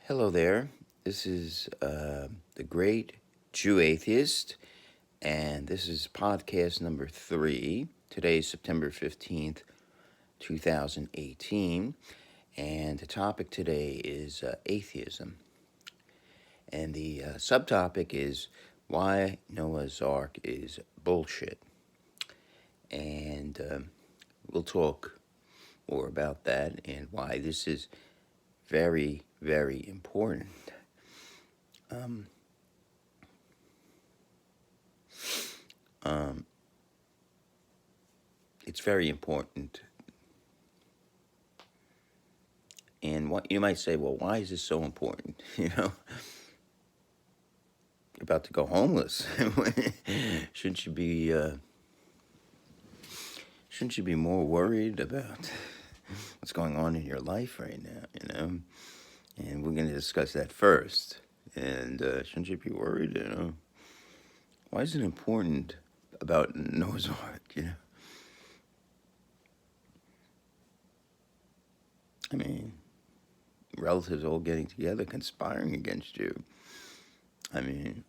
Hello there. This is the Great Jew Atheist, and this is podcast number 3. Today is September 15th, 2018, and the topic today is atheism. And the subtopic is why Noah's Ark is bullshit. And we'll talk more about that and why this is very, very important. It's very important. And what you might say, well, why is this so important? You're about to go homeless. Shouldn't you be more worried about what's going on in your life right now? And we're going to discuss that first. And shouldn't you be worried? Why is it important about Noah's Ark? I mean, relatives all getting together, conspiring against you. I mean,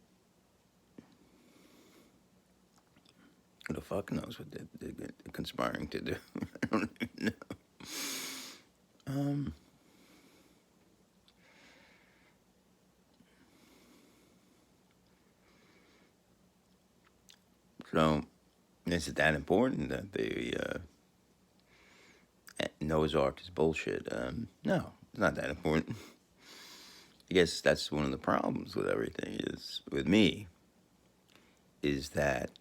who the fuck knows what they're conspiring to do? I don't even know. So, is it that important that the Noah's Ark is bullshit? No, it's not that important. I guess that's one of the problems with everything with me, is that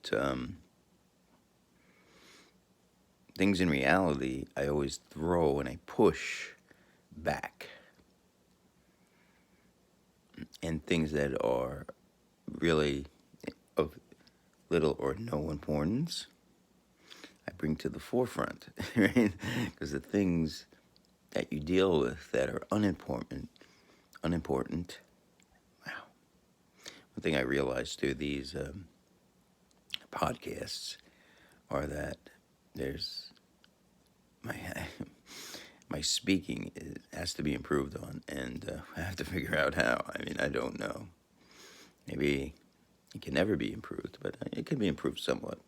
things in reality I always throw and I push back. And things that are really of little or no importance, I bring to the forefront, right? Because the things that you deal with that are unimportant, wow. One thing I realized through these podcasts are that there's my speaking has to be improved on, and I have to figure out how. I mean, I don't know. Maybe it can never be improved, but it can be improved somewhat.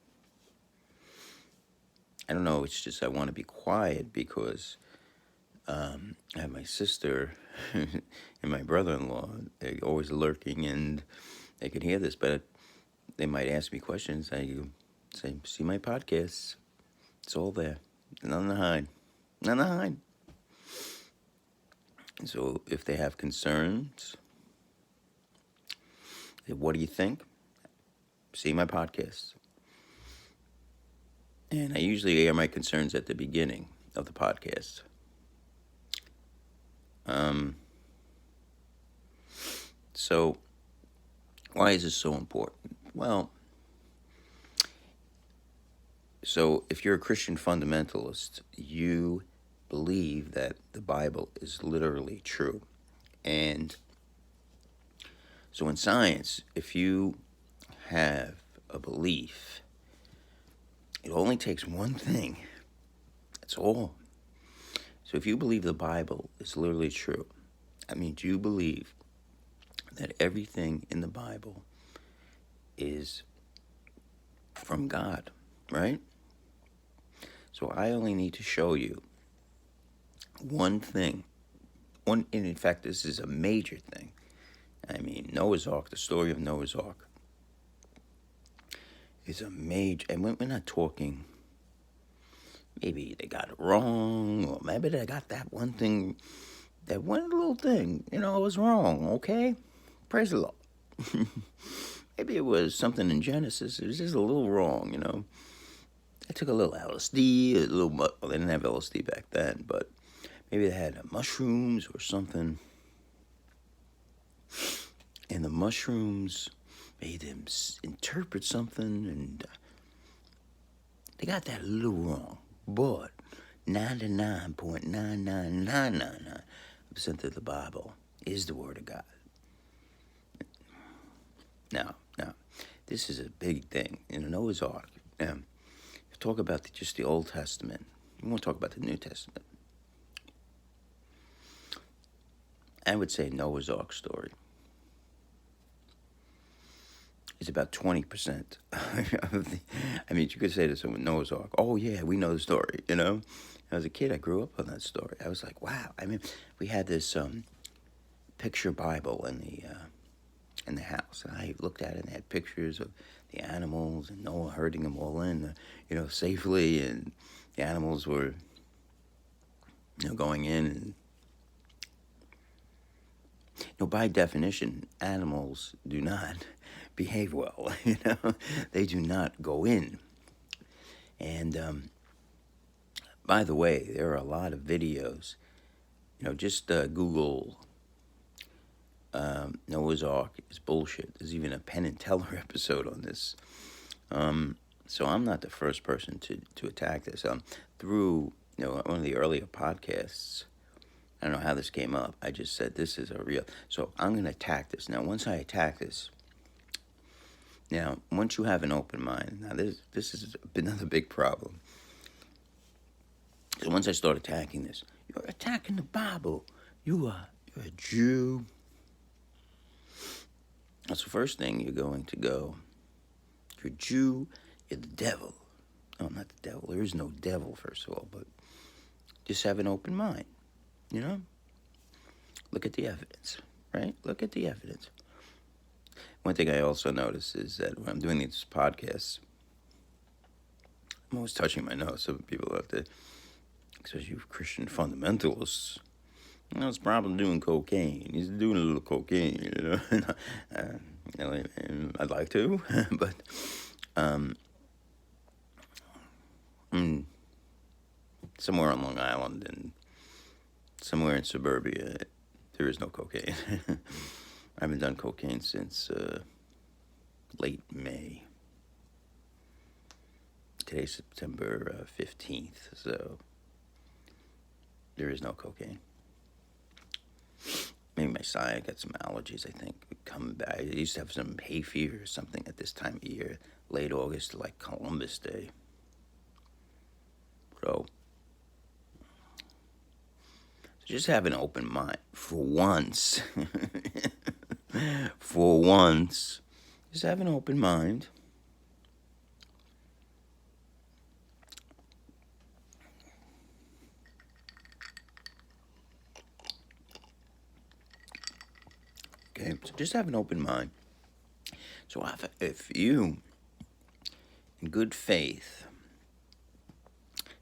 I don't know, it's just I want to be quiet because I have my sister and my brother-in-law. They're always lurking, and they can hear this, but they might ask me questions. I say, see my podcasts. It's all there. None to hide. None to hide. So if they have concerns, what do you think? See my podcasts. And I usually air my concerns at the beginning of the podcast. So why is this so important? Well, so if you're a Christian fundamentalist, you believe that the Bible is literally true. And so in science, if you have a belief, it only takes one thing. That's all. So if you believe the Bible is literally true, that means you believe that everything in the Bible is from God, right? So I only need to show you one thing. And in fact, this is a major thing. I mean, Noah's Ark, the story of Noah's Ark, is a major, and we're not talking, maybe they got it wrong, or maybe they got that one thing, that one little thing, was wrong, okay? Praise the Lord. Maybe it was something in Genesis, it was just a little wrong, They took a little LSD, well, they didn't have LSD back then, but maybe they had mushrooms or something. And the mushrooms made them interpret something, and they got that a little wrong. But 99.99999% of the Bible is the Word of God. Now, this is a big thing. Noah's Ark. Talk about just the Old Testament. We won't talk about the New Testament. I would say Noah's Ark story is about 20% of the, I mean, you could say to someone, Noah's Ark, oh yeah, we know the story, you know? As a kid, I grew up on that story. I was like, wow. I mean, we had this picture Bible in the house, and I looked at it and had pictures of the animals and Noah herding them all in, safely, and the animals were, going in, and by definition, animals do not behave well. They do not go in. And by the way, there are a lot of videos. Just Google Noah's Ark is bullshit. There's even a Penn and Teller episode on this. So I'm not the first person to attack this. Through one of the earlier podcasts, I don't know how this came up. I just said this is a real. So I'm going to attack this. Now, once I attack this, once you have an open mind, now this is another big problem. So once I start attacking this, you're attacking the Bible. You're a Jew. That's the first thing you're going to go. You're a Jew. You're the devil. No, I'm not the devil. There is no devil, first of all. But just have an open mind. Look at the evidence, right? Look at the evidence. One thing I also notice is that when I'm doing these podcasts, I'm always touching my nose. So people out there, especially you Christian fundamentalists, it's probably doing cocaine. He's doing a little cocaine, I'd like to, but somewhere on Long Island and somewhere in suburbia, there is no cocaine. I haven't done cocaine since late May. Today's September 15th, so there is no cocaine. Maybe my side got some allergies, I think. Come back. I used to have some hay fever or something at this time of year, late August, like Columbus Day. So just have an open mind for once. For once, just have an open mind. Okay, so just have an open mind. So if you, in good faith,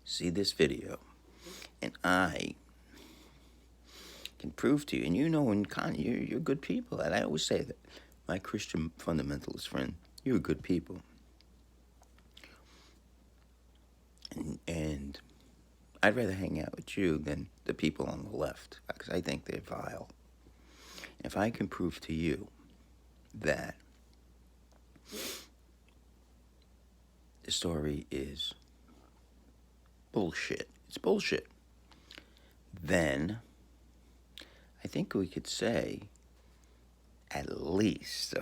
see this video, and I can prove to you, and you're good people, and I always say that, my Christian fundamentalist friend, you're good people. And I'd rather hang out with you than the people on the left, because I think they're vile. If I can prove to you that the story is bullshit, it's bullshit, then I think we could say at least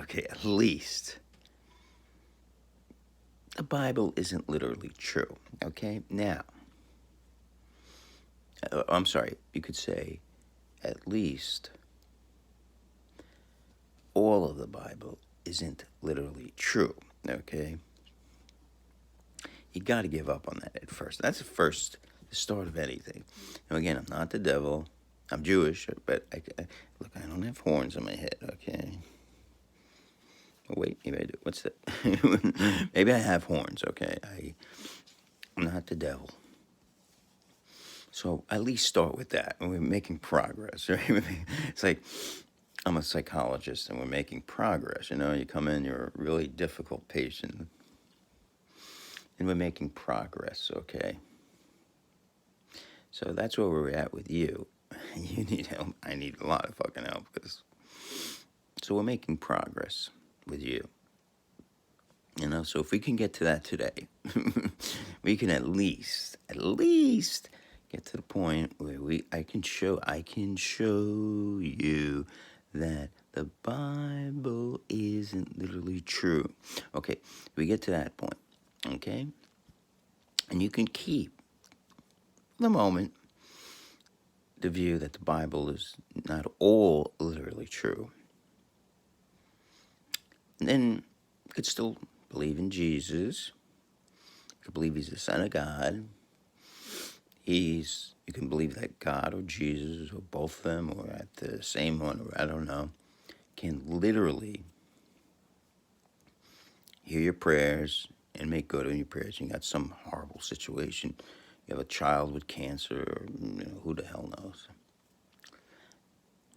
the Bible isn't literally true, okay? Now, I'm sorry, you could say at least all of the Bible isn't literally true, okay? You got to give up on that at first. That's the start of anything. Now, again, I'm not the devil. I'm Jewish, but I don't have horns on my head, okay? Oh, wait, maybe I do. What's that? Maybe I have horns, okay? I'm not the devil. So at least start with that. We're making progress, right? It's like I'm a psychologist and we're making progress. You come in, you're a really difficult patient, and we're making progress, okay? So that's where we're at with you. You need help. I need a lot of fucking help. So we're making progress with you. So if we can get to that today, we can at least get to the point where I can show you that the Bible isn't literally true. Okay, we get to that point, okay? And you can keep the moment the view that the Bible is not all literally true. And then you could still believe in Jesus. You could believe he's the Son of God. You can believe that God or Jesus or both of them or at the same one, or I don't know, can literally hear your prayers and make good on your prayers. You got some horrible situation. You have a child with cancer, or who the hell knows.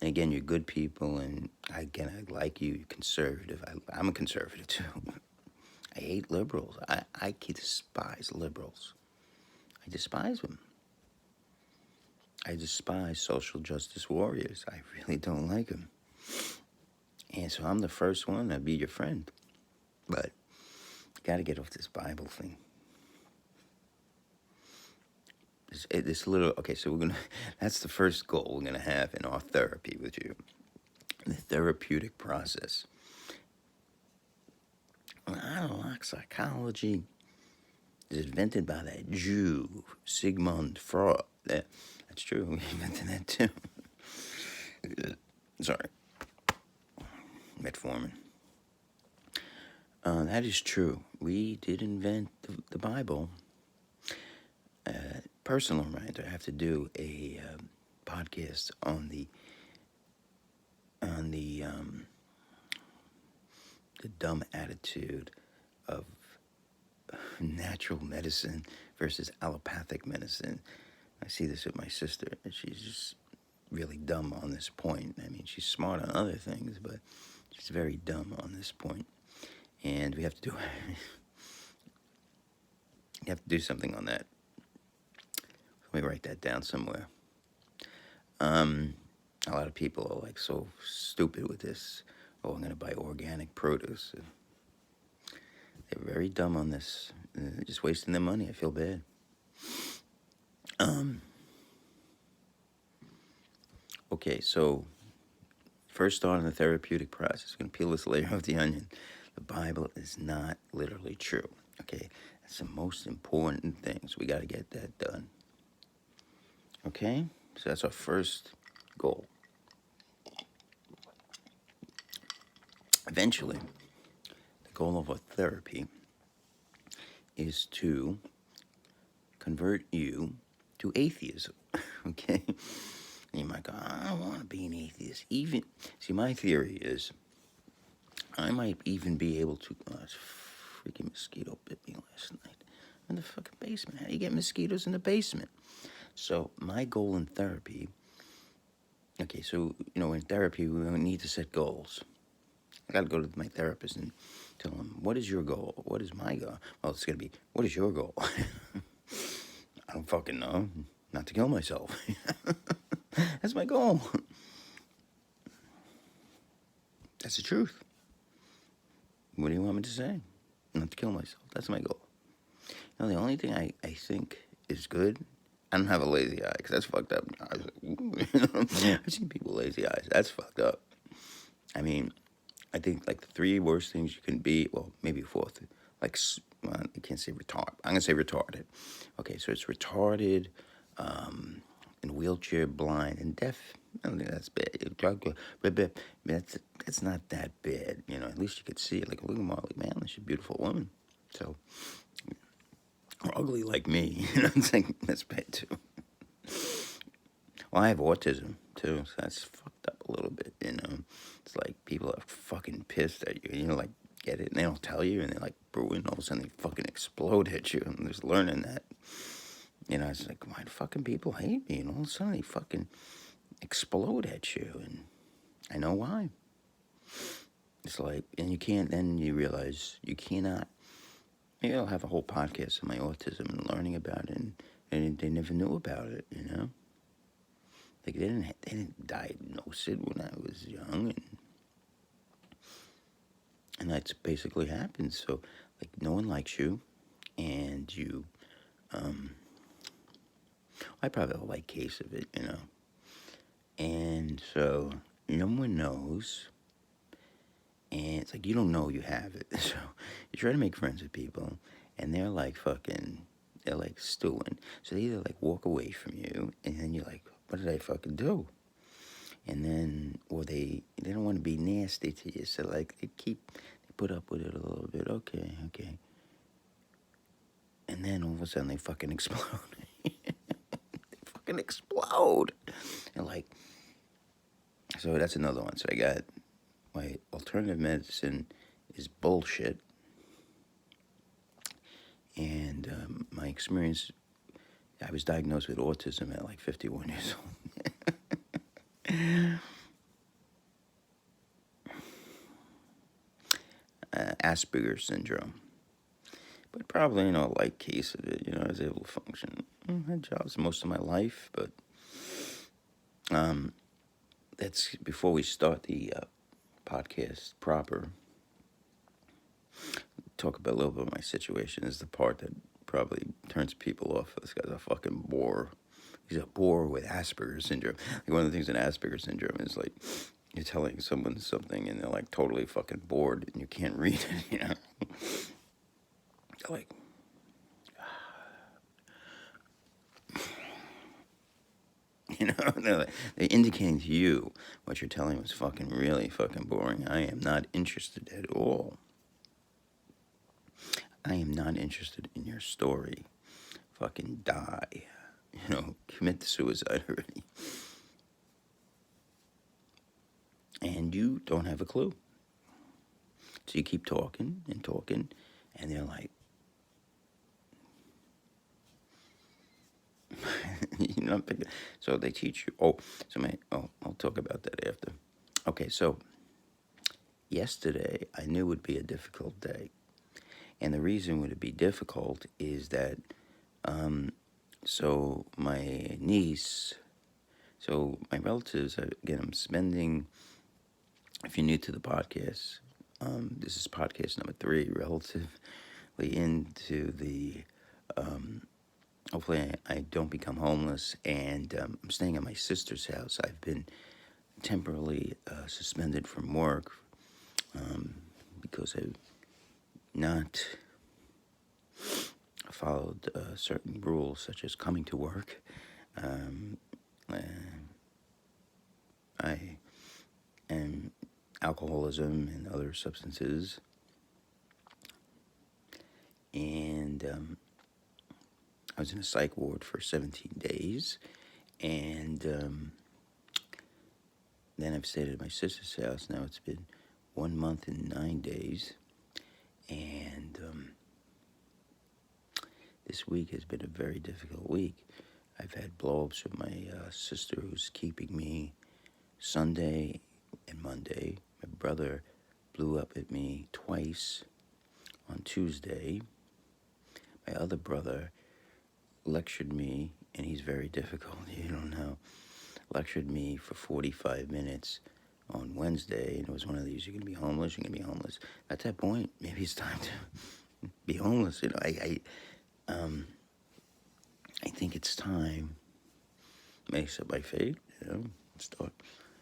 And again, you're good people, and I like you. You're conservative. I'm a conservative too. I hate liberals. I despise liberals. I despise them. I despise social justice warriors. I really don't like them. And so I'm the first one to be your friend. But you got to get off this Bible thing. Okay, so that's the first goal we're going to have in our therapy with you. The therapeutic process. I don't like psychology. It's invented by that Jew, Sigmund Freud. That's true. We invented that too. Sorry. Metformin. That is true. We did invent the Bible. Personal reminder, I have to do a podcast on the dumb attitude of natural medicine versus allopathic medicine. I see this with my sister, and she's just really dumb on this point. I mean, she's smart on other things, but she's very dumb on this point. And we have to do something on that. Let me write that down somewhere. A lot of people are like so stupid with this. Oh, I'm going to buy organic produce. They're very dumb on this. They're just wasting their money. I feel bad. Okay, so first on the therapeutic process, we're going to peel this layer of the onion. The Bible is not literally true. Okay, that's the most important thing. So we got to get that done. Okay, so that's our first goal. Eventually, the goal of our therapy is to convert you to atheism. Okay, and you might go, I don't want to be an atheist. My theory is I might even be able to. Oh, this freaking mosquito bit me last night. I'm in the fucking basement. How do you get mosquitoes in the basement? So my goal in therapy. Okay, so in therapy we need to set goals. I got to go to my therapist and tell him, what is your goal? What is my goal? Well, it's going to be, what is your goal? I don't fucking know. Not to kill myself. That's my goal. That's the truth. What do you want me to say? Not to kill myself. That's my goal. The only thing I think is good, I don't have a lazy eye, because that's fucked up. I've seen people with lazy eyes. That's fucked up. I mean, I think like the three worst things you can be, well, maybe fourth, I can't say retarded. I'm going to say retarded. Okay, so it's retarded, and wheelchair, blind, and deaf. I don't think that's bad. That's not that bad. At least you could see it. Like, look at Marley Mann, she's a beautiful woman. So, or ugly like me. I'm saying that's bad too. Well, I have autism too, so that's fucked up a little bit. It's like people are fucking pissed at you. Like, get it, and they don't tell you, and they're like brewing. All of a sudden, they fucking explode at you, and just learning that. It's like, why do fucking people hate me? And all of a sudden, they fucking explode at you, and I know why. It's like, and you can't. Then you realize you cannot. Maybe I'll have a whole podcast on my autism and learning about it, and they never knew about it. Like they didn't diagnose it when I was young, and that's basically happened. So, like, no one likes you, and you, I probably have a light case of it, and so no one knows, and it's like you don't know you have it. So you try to make friends with people, and they're like stewing. So they either like walk away from you, and then you're like, what did I fucking do? And then, or they don't want to be nasty to you, so like they put up with it a little bit. Okay. And then all of a sudden they fucking explode. They fucking explode. And like, so that's another one. So I got my alternative medicine is bullshit. And my experience, I was diagnosed with autism at like 51 years old. Asperger's syndrome. But probably, a light case of it. I was able to function. I had jobs most of my life, but that's before we start the podcast proper. Talk about a little bit of my situation. Is the part that probably turns people off. This guy's a fucking bore. He's a bore with Asperger's syndrome. Like one of the things in Asperger's syndrome is like you're telling someone something and they're like totally fucking bored and you can't read it. Like, they're indicating to you what you're telling was fucking really fucking boring. I am not interested at all. I am not interested in your story. Fucking die. Commit suicide already. And you don't have a clue. So you keep talking, and they're like, so they teach you. I'll talk about that after. Okay, so yesterday I knew it would be a difficult day. And the reason would it be difficult is that, so my niece, so my relatives, again, I'm spending, if you're new to the podcast, this is podcast number 3, relatively into the, hopefully I don't become homeless, and I'm staying at my sister's house. I've been temporarily suspended from work because I've not followed certain rules, such as coming to work. And alcoholism and other substances. And I was in a psych ward for 17 days. And then I've stayed at my sister's house. Now it's been 1 month and 9 days. And this week has been a very difficult week. I've had blow-ups with my sister who's keeping me Sunday and Monday. My brother blew up at me twice on Tuesday. My other brother lectured me, and he's very difficult, you don't know, lectured me for 45 minutes on Wednesday, and it was one of these, you're going to be homeless, At that point, maybe it's time to be homeless. I think it's time to accept my fate, start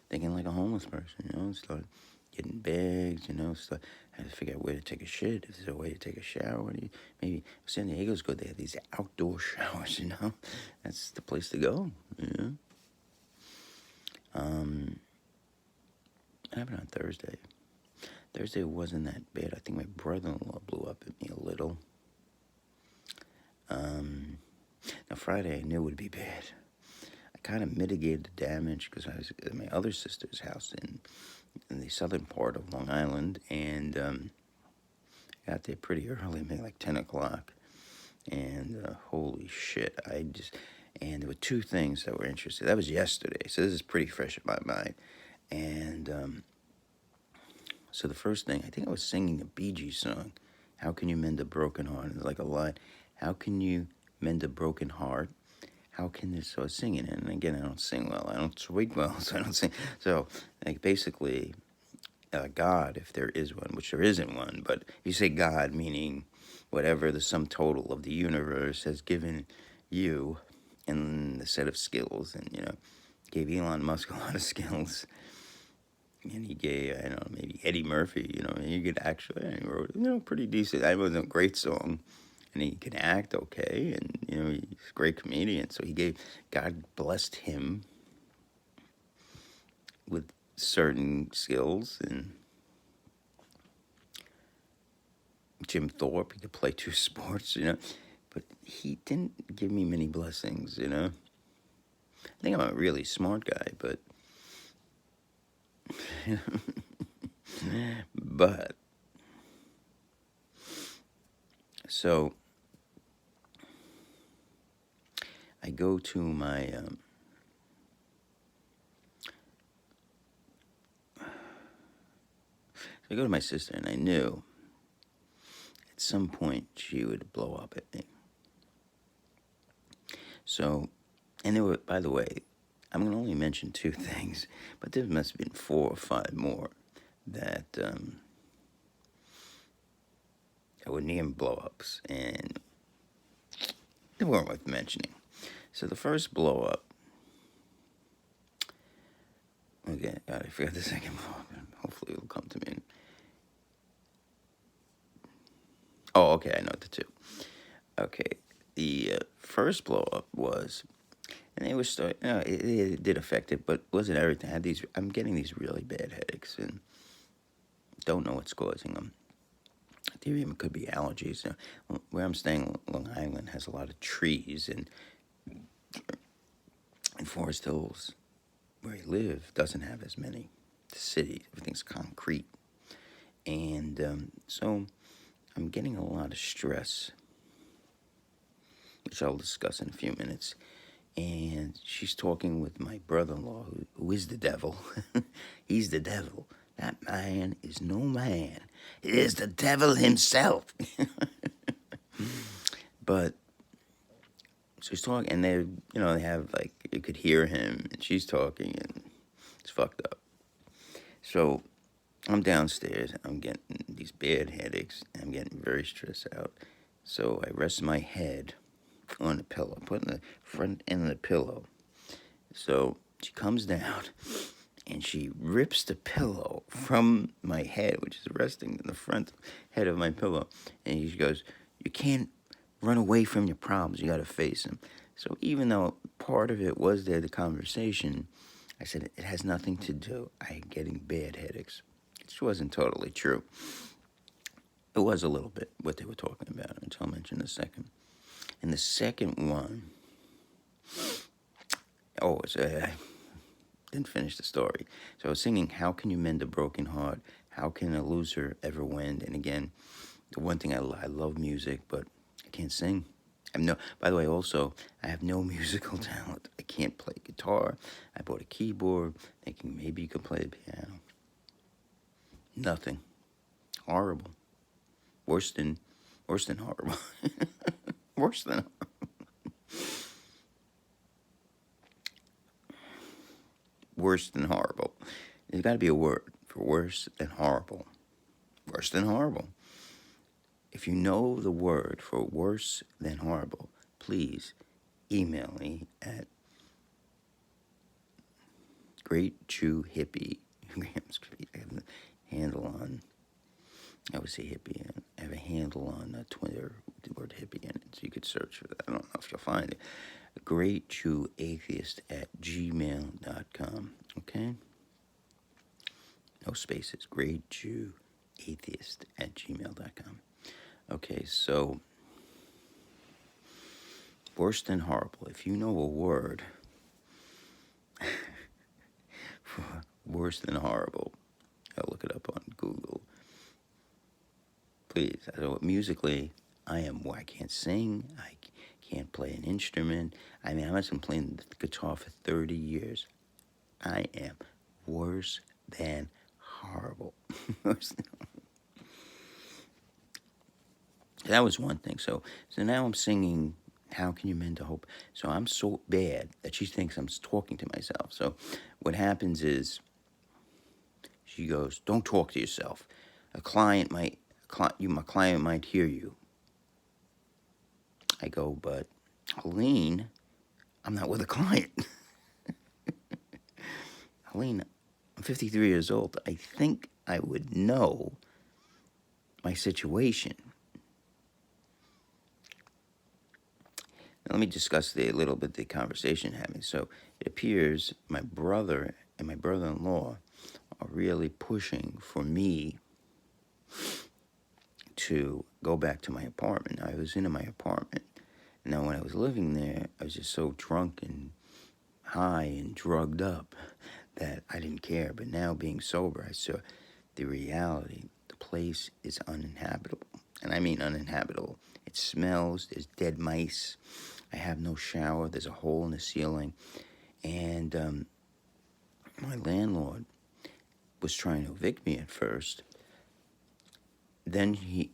thinking like a homeless person, start getting bags, start have to figure out where to take a shit, if there's a way to take a shower. Maybe San Diego's good, they have these outdoor showers, that's the place to go, What happened on Thursday? Thursday wasn't that bad. I think my brother-in-law blew up at me a little. Now Friday I knew it would be bad. I kind of mitigated the damage because I was at my other sister's house in the southern part of Long Island, and I got there pretty early, maybe like 10 o'clock, and holy shit, and there were 2 things that were interesting. That was yesterday, so this is pretty fresh in my mind, and so the first thing, I think I was singing a Bee Gees song, How Can You Mend a Broken Heart? It's like a line, how can you mend a broken heart? How can this, so I was singing it, and again, I don't sing well, I don't speak well, so I don't sing, so, like, basically, God, if there is one, which there isn't one, but you say God, meaning whatever the sum total of the universe has given you in the set of skills, and, gave Elon Musk a lot of skills, and he gave, I don't know, maybe Eddie Murphy, he could actually, he wrote, pretty decent, it wasn't a great song, and he can act okay, and, he's a great comedian, so God blessed him with certain skills, and Jim Thorpe, he could play two sports, but he didn't give me many blessings. I think I'm a really smart guy, but but so I go to my sister, and I knew at some point she would blow up at me. So, and there were, by the way, I'm going to only mention two things, but there must have been 4 or 5 more that were near blow-ups, and they weren't worth mentioning. So the first blow-up, okay, God, I forgot the second blow-up. Hopefully it'll come to me. Oh, okay, I know the two. Okay, the first blow-up was, and it was it did affect it, but wasn't everything. I'm getting these really bad headaches, and don't know what's causing them. There even could be allergies. Where I'm staying, Long Island has a lot of trees, and Forest Hills, where I live, doesn't have as many. The city, everything's concrete, and so I'm getting a lot of stress, which I'll discuss in a few minutes. And she's talking with my brother-in-law, who is the devil. He's the devil. That man is no man. It is the devil himself. But so he's talking, and they have, like, you could hear him, and she's talking, and it's fucked up. So I'm downstairs, I'm getting these bad headaches, and I'm getting very stressed out. So I rest my head on the pillow, putting the front end of the pillow. So she comes down, and she rips the pillow from my head, which is resting in the front head of my pillow, and she goes, "You can't run away from your problems, you gotta face them." So even though part of it was there, the conversation, I said, it has nothing to do. I'm getting bad headaches. Which wasn't totally true. It was a little bit what they were talking about, which I'll mention in a second. And the second one, I didn't finish the story. So I was singing, "How can you mend a broken heart? How can a loser ever win?" And again, the one thing I love music, but I can't sing. By the way, also, I have no musical talent. I can't play guitar. I bought a keyboard, thinking maybe you could play the piano. Nothing. Horrible. Worse than horrible. Worse than horrible. Worse than horrible. There's got to be a word for worse than horrible. Worse than horrible. If you know the word for worse than horrible, please email me at Great Jew Hippie. I have a handle on, I would say hippie. I have a handle on Twitter with the word hippie in it, so you could search for that. I don't know if you'll find it. Great Jew Atheist at gmail.com. Okay? No spaces. Great Jew Atheist at gmail.com. Okay, so worse than horrible. If you know a word for worse than horrible, I'll look it up on Google. Please. Musically, I can't sing. I can't play an instrument. I mean, I've been playing the guitar for 30 years. I am worse than horrible. That was one thing. So now I'm singing, "How can you mend a hope?" So I'm so bad that she thinks I'm talking to myself. So what happens is she goes, "Don't talk to yourself. My client might hear you." I go, "But Helene, I'm not with a client." Helene, I'm 53 years old. I think I would know my situation. Now, let me discuss a little bit the conversation having. So it appears my brother and my brother-in-law are really pushing for me to go back to my apartment. I was in my apartment. Now, when I was living there, I was just so drunk and high and drugged up that I didn't care. But now, being sober, I saw the reality. The place is uninhabitable. And I mean uninhabitable. It smells. There's dead mice. I have no shower. There's a hole in the ceiling. And my landlord was trying to evict me at first. Then he,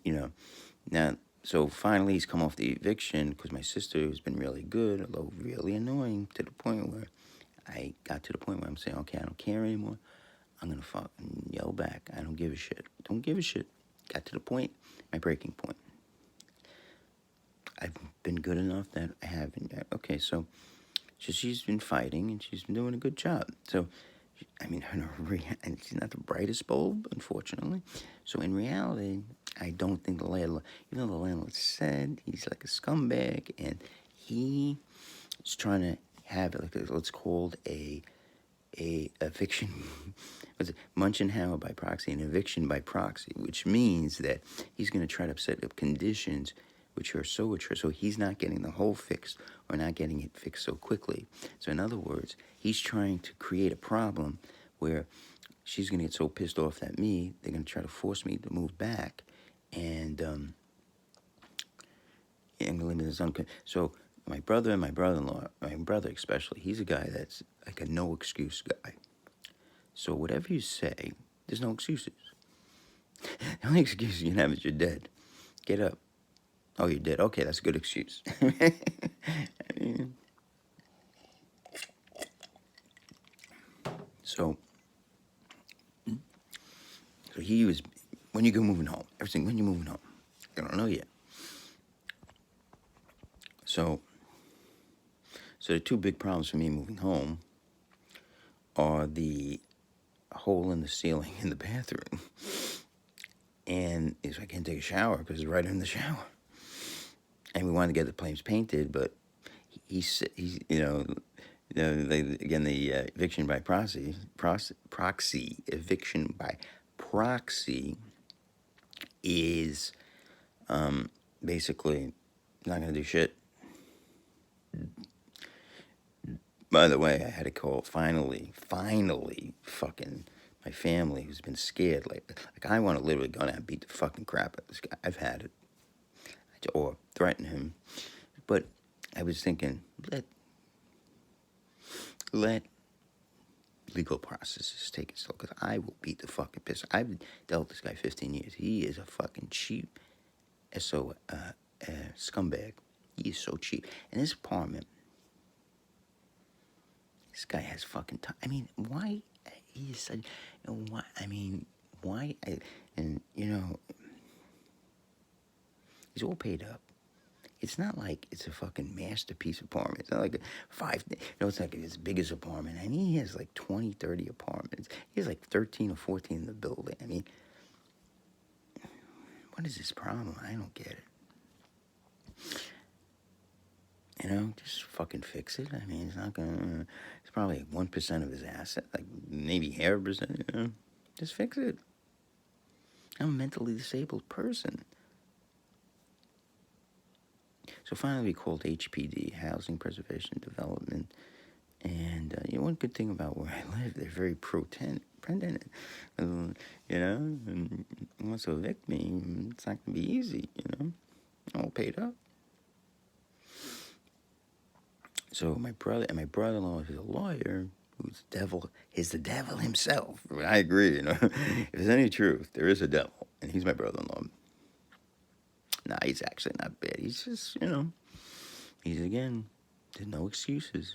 now, so finally he's come off the eviction because my sister has been really good, although really annoying, to the point where I got to the point where I'm saying, okay, I don't care anymore. I'm going to fucking yell back. I don't give a shit. Don't give a shit. Got to the point, my breaking point. I've been good enough that I haven't. Okay, so she's been fighting and she's been doing a good job. So, I mean, she's not the brightest bulb, unfortunately. So in reality, I don't think the landlord, even though the landlord said he's like a scumbag, and he is trying to have like what's called a eviction, what's it, Munchenhauer by proxy, an eviction by proxy, which means that he's going to try to set up conditions which are so atrocious, so he's not getting the hole fixed or not getting it fixed so quickly. So in other words, he's trying to create a problem where she's going to get so pissed off at me, they're going to try to force me to move back, and I'm going to limit this so my brother and my brother-in-law, my brother especially, he's a guy that's like a no-excuse guy. So whatever you say, there's no excuses. The only excuse you can have is you're dead. Get up. Oh, you're dead. Okay, that's a good excuse. I mean, so he was, when you go moving home, everything, when you're moving home, I don't know yet. So the two big problems for me moving home are the hole in the ceiling in the bathroom, and is I can't take a shower because it's right in the shower. And we wanted to get the place painted, but he's the eviction by proxy, eviction by proxy is basically not going to do shit. By the way, I had to call finally, fucking my family who's been scared. Like I want to literally go down and beat the fucking crap out of this guy. I've had it. Or threaten him. But I was thinking, let legal processes take its toll, because I will beat the fucking piss. I've dealt with this guy 15 years. He is a fucking cheap scumbag. He is so cheap. And this apartment, this guy has fucking time. I mean, why? He is such, why? I mean, why? He's all paid up. It's not like it's a fucking masterpiece apartment. It's not like it's like his biggest apartment. I mean, he has like 20, 30 apartments. He has like 13 or 14 in the building. I mean, what is his problem? I don't get it. Just fucking fix it. I mean, it's not gonna, it's probably 1% of his asset, like maybe half a percent, Just fix it. I'm a mentally disabled person. So finally we called HPD, Housing Preservation Development, and one good thing about where I live, they're very pro-tenant, and once to evict me, it's not going to be easy, all paid up. So my brother-in-law is a lawyer who's the devil himself. I agree, if there's any truth, there is a devil, and he's my brother-in-law. Nah, he's actually not bad. He's just, he's, again, there's no excuses.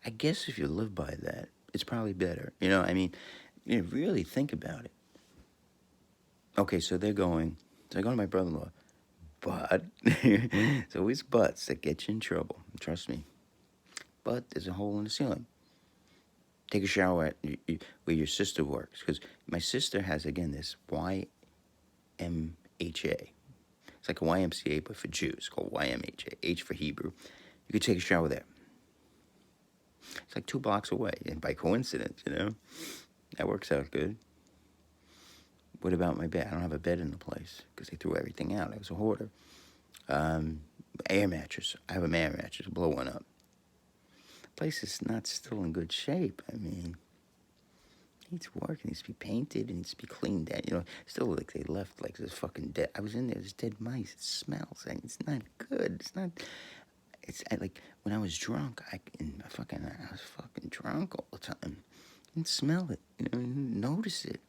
I guess if you live by that, it's probably better. I mean, really think about it. Okay, so I go to my brother-in-law, but, it's always buts that get you in trouble. Trust me. But there's a hole in the ceiling. Take a shower where your sister works. Because my sister has, again, this YMHA. It's like a YMCA, but for Jews, called YMHA. H for Hebrew. You could take a shower there. It's like 2 blocks away, and by coincidence, that works out good. What about my bed? I don't have a bed in the place because they threw everything out. I was a hoarder. Air mattress. I have an air mattress. Blow one up. The place is not still in good shape. I mean, it needs work. It needs to be painted. It needs to be cleaned out. Still like they left like this fucking dead. I was in there. There's dead mice. It smells. And it's not good. It's not. Like when I was drunk. I was fucking drunk all the time. You can smell it. Notice it.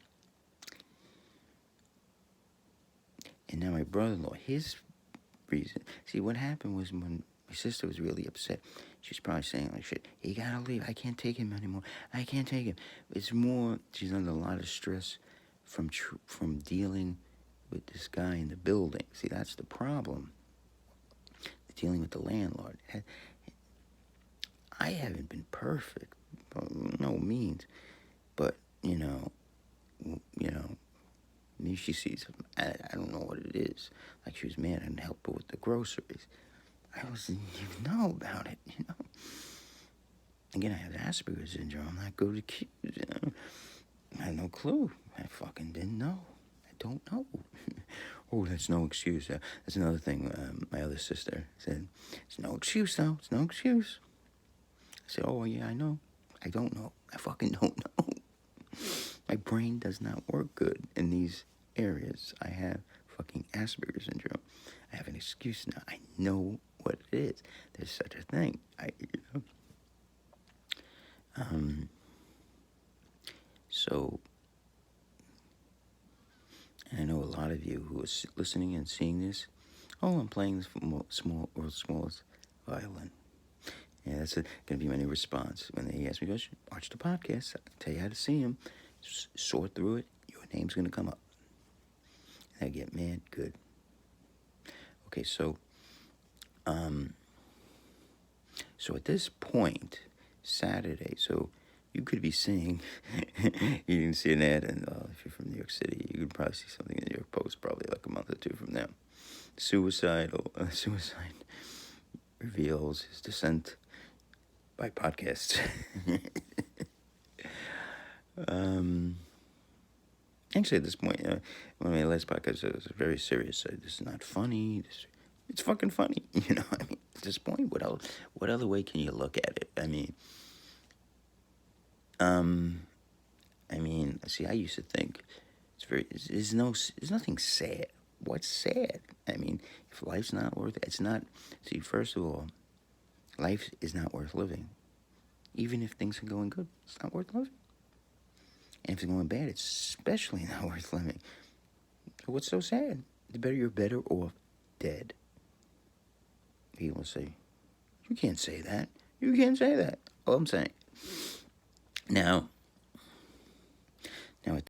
And now my brother-in-law, his reason. See, what happened was when my sister was really upset, she's probably saying like, shit, you gotta leave. I can't take him anymore. I can't take him. It's more, she's under a lot of stress from dealing with this guy in the building. See, that's the problem. Dealing with the landlord. I haven't been perfect, by no means. But, maybe she sees him. I don't know what it is. Like she was mad I didn't help her with the groceries. I didn't even know about it, Again, I have Asperger's syndrome. I'm not good at cues, I had no clue. I fucking didn't know. I don't know. Oh, that's no excuse. That's another thing. My other sister said, it's no excuse, though. It's no excuse. I said, oh, yeah, I know. I don't know. I fucking don't know. My brain does not work good in these areas. I have fucking Asperger's syndrome. I have an excuse now. I know what it is. There's such a thing. So, and I know a lot of you who are listening and seeing this. Oh, I'm playing this world's smallest violin. Yeah, that's going to be my new response. When they ask me, watch the podcast. I'll tell you how to see them. Sort through it. Your name's going to come up. And I get mad. Good. Okay, so at this point, Saturday, so you could be seeing, you can see an ad, and if you're from New York City, you could probably see something in the New York Post probably like a month or two from now. Suicide reveals his descent by podcasts. Actually, at this point, one of my last podcasts was very serious. This is not funny. It's fucking funny. At this point, what other way can you look at it? See, I used to think there's nothing sad. What's sad? If life's not worth it, it's not. See, first of all, life is not worth living. Even if things are going good, it's not worth living. And if it's going bad, it's especially not worth living. So what's so sad? You're better off dead. People say, you can't say that. You can't say that. All I'm saying. Now,